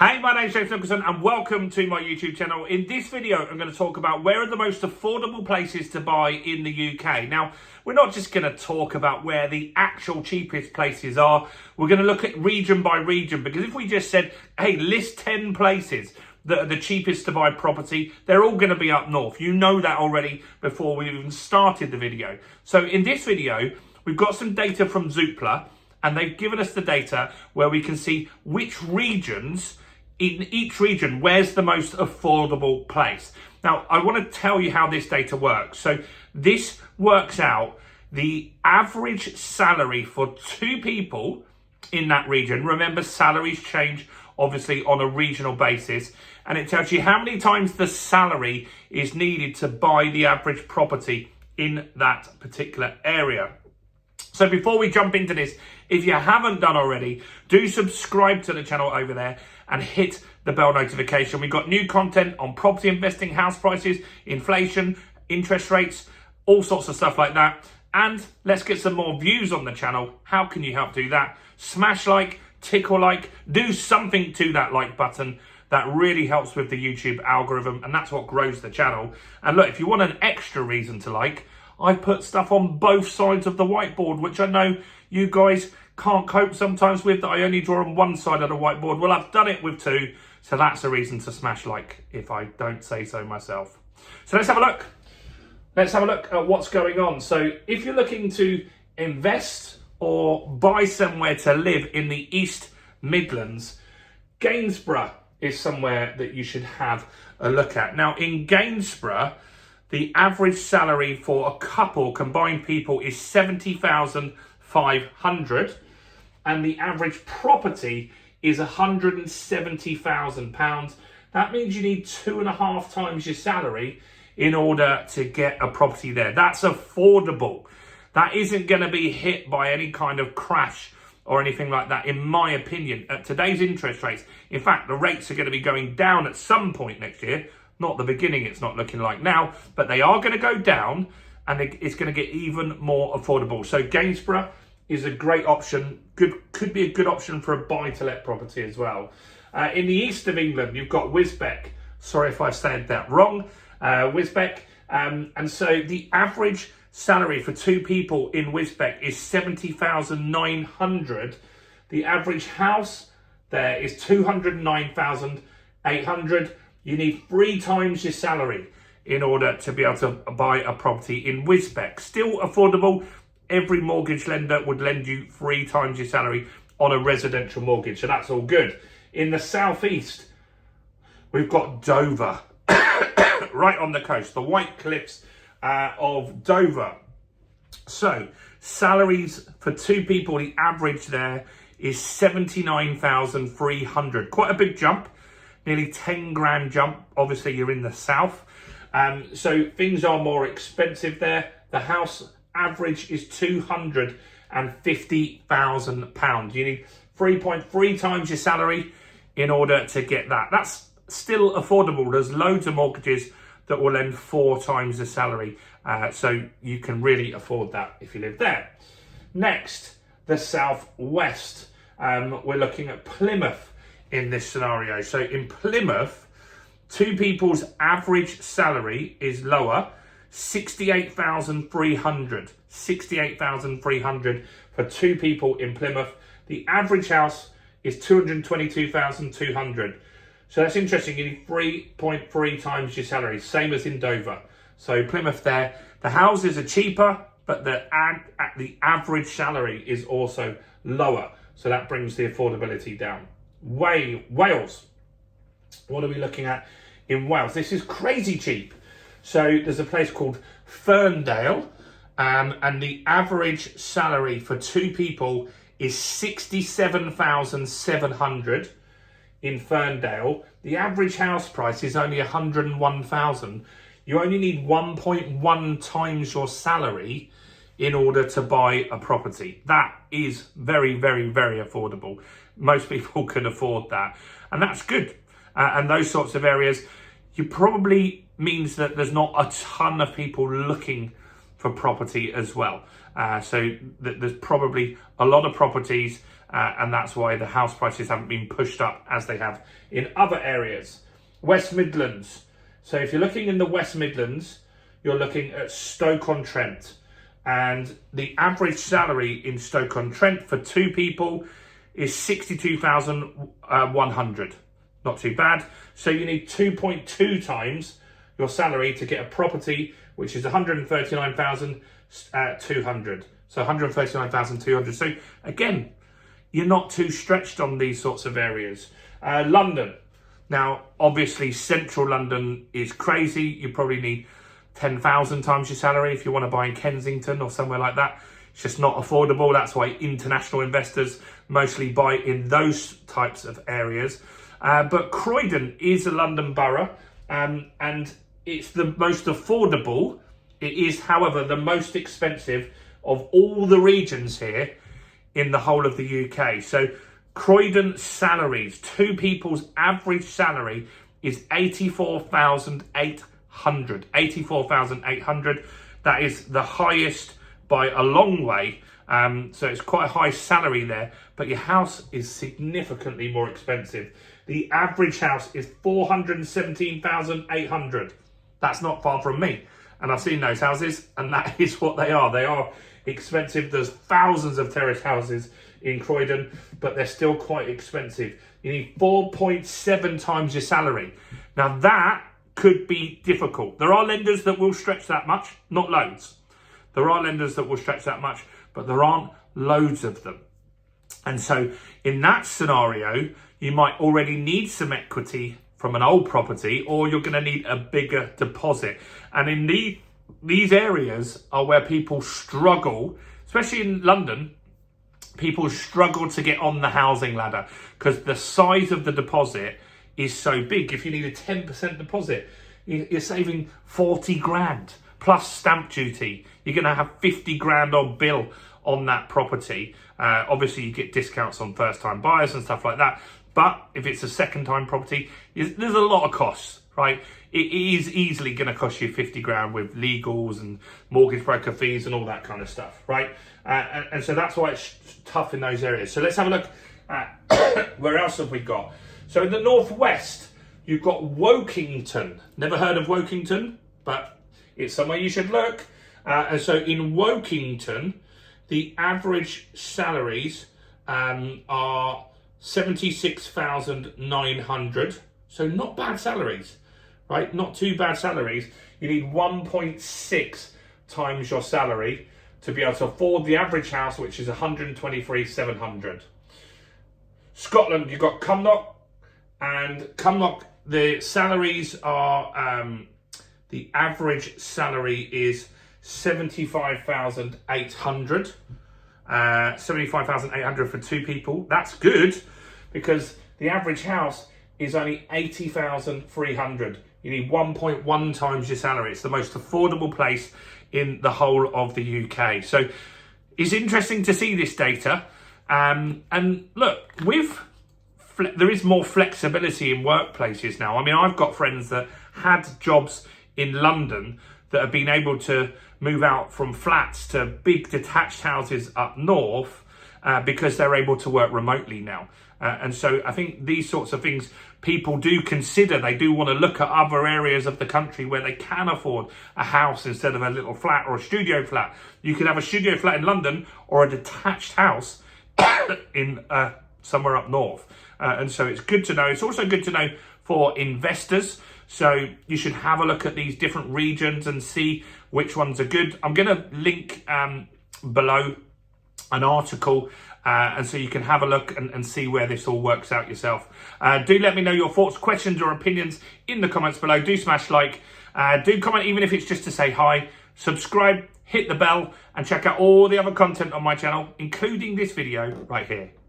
Hey, my name's James Nicholson and welcome to my YouTube channel. In this video, I'm going to talk about where are the most affordable places to buy in the UK. Now, we're not just going to talk about where the actual cheapest places are. We're going to look at region by region, because if we just said, hey, list 10 places that are the cheapest to buy property, they're all going to be up north. You know that already before we even started the video. So in this video, we've got some data from Zoopla, and they've given us the data where we can see which regions, in each region, where's the most affordable place. Now, I want to tell you how this data works. So this works out the average salary for two people in that region. Remember, salaries change obviously on a regional basis, and it tells you how many times the salary is needed to buy the average property in that particular area. So before we jump into this, if you haven't done already, do subscribe to the channel over there and hit the bell notification. We've got new content on property investing, house prices, inflation, interest rates, all sorts of stuff like that. And let's get some more views on the channel. How can you help do that? Smash like, tickle like, do something to that like button. That really helps with the YouTube algorithm, and that's what grows the channel. And look, if you want an extra reason to like, I've put stuff on both sides of the whiteboard, which I know you guys can't cope sometimes with, that I only draw on one side of the whiteboard. Well, I've done it with two, so that's a reason to smash like, if I don't say so myself. So let's have a look. Let's have a look at what's going on. So if you're looking to invest or buy somewhere to live in the East Midlands, Gainsborough is somewhere that you should have a look at. Now, in Gainsborough, the average salary for a couple, combined people, is £70,500, and the average property is £170,000. That means you need 2.5 times your salary in order to get a property there. That's affordable. That isn't going to be hit by any kind of crash or anything like that, in my opinion, at today's interest rates. In fact, the rates are going to be going down at some point next year. Not the beginning, it's not looking like now, but they are going to go down, and it's going to get even more affordable. So Gainsborough is a great option. Could be a good option for a buy-to-let property as well. In the east of England, you've got Wisbech. Sorry if I said that wrong. Wisbech. And so the average salary for two people in Wisbech is £70,900. The average house there is £209,800. You need 3 times your salary in order to be able to buy a property in Wisbech. Still affordable. Every mortgage lender would lend you 3 times your salary on a residential mortgage, so that's all good. In the southeast, we've got Dover, right on the coast, the White Cliffs of Dover. So salaries for two people, the average there is £79,300. Quite a big jump. Nearly 10 grand jump. Obviously, you're in the south. So things are more expensive there. The house average is £250,000. You need 3.3 times your salary in order to get that. That's still affordable. There's loads of mortgages that will lend 4 times the salary. So you can really afford that if you live there. Next, the southwest. We're looking at Plymouth in this scenario. So in Plymouth, two people's average salary is lower, £68,300. £68,300 for two people in Plymouth. The average house is £222,200. So that's interesting. You need 3.3 times your salary, same as in Dover. So Plymouth there, the houses are cheaper, but the average salary is also lower. So that brings the affordability down. Wales. What are we looking at in Wales? This is crazy cheap. So there's a place called Ferndale, and the average salary for two people is £67,700 in Ferndale. The average house price is only £101,000. You only need 1.1 times your salary in order to buy a property. That is very, very, very affordable. Most people can afford that, and that's good. And those sorts of areas, you probably means that there's not a ton of people looking for property as well. So there's probably a lot of properties and that's why the house prices haven't been pushed up as they have in other areas. West Midlands. So if you're looking in the West Midlands, you're looking at Stoke-on-Trent, and the average salary in Stoke-on-Trent for 2 people is 62,100. Not too bad. So you need 2.2 times your salary to get a property which is 139,200. So 139,200. So again, you're not too stretched on these sorts of areas. London. Now, obviously, central London is crazy. You probably need 10,000 times your salary if you want to buy in Kensington or somewhere like that. It's just not affordable. That's why international investors mostly buy in those types of areas. But Croydon is a London borough, and it's the most affordable. It is, however, the most expensive of all the regions here in the whole of the UK. So Croydon salaries, 2 people's average salary is 84,800. 84,800. That is the highest by a long way. So it's quite a high salary there, but your house is significantly more expensive. The average house is 417,800. That's not far from me. And I've seen those houses, and that is what they are. They are expensive. There's thousands of terrace houses in Croydon, but they're still quite expensive. You need 4.7 times your salary. Now that could be difficult. There are lenders that will stretch that much, not loads. There are lenders that will stretch that much, but there aren't loads of them. And so in that scenario, you might already need some equity from an old property, or you're going to need a bigger deposit. And in these areas are where people struggle, especially in London. People struggle to get on the housing ladder because the size of the deposit is so big. If you need a 10% deposit, you're saving 40 grand plus stamp duty. You're going to have 50 grand on bill on that property. Obviously, you get discounts on first-time buyers and stuff like that. But if it's a second-time property, there's a lot of costs, right? It is easily going to cost you 50 grand with legals and mortgage broker fees and all that kind of stuff, right? And so that's why it's tough in those areas. So let's have a look at where else have we got? So in the northwest, you've got Wokington. Never heard of Wokington, but it's somewhere you should look. And so in Wokington, the average salaries are 76,900. So not bad salaries, right? Not too bad salaries. You need 1.6 times your salary to be able to afford the average house, which is 123,700. Scotland, you've got Cumnock, and Cumnock, the salaries are, the average salary is 75,800. 75,800 for 2 people. That's good because the average house is only 80,300. You need 1.1 times your salary. It's the most affordable place in the whole of the UK. So it's interesting to see this data. And look, there is more flexibility in workplaces now. I mean, I've got friends that had jobs in London that have been able to move out from flats to big detached houses up north because they're able to work remotely now. And so I think these sorts of things people do consider. They do want to look at other areas of the country where they can afford a house instead of a little flat or a studio flat. You could have a studio flat in London or a detached house in somewhere up north. And so it's good to know. It's also good to know for investors. So you should have a look at these different regions and see which ones are good. I'm going to link below an article and so you can have a look and see where this all works out yourself. Do let me know your thoughts, questions or opinions in the comments below. Do smash like. Do comment even if it's just to say hi. Subscribe, hit the bell and check out all the other content on my channel, including this video right here.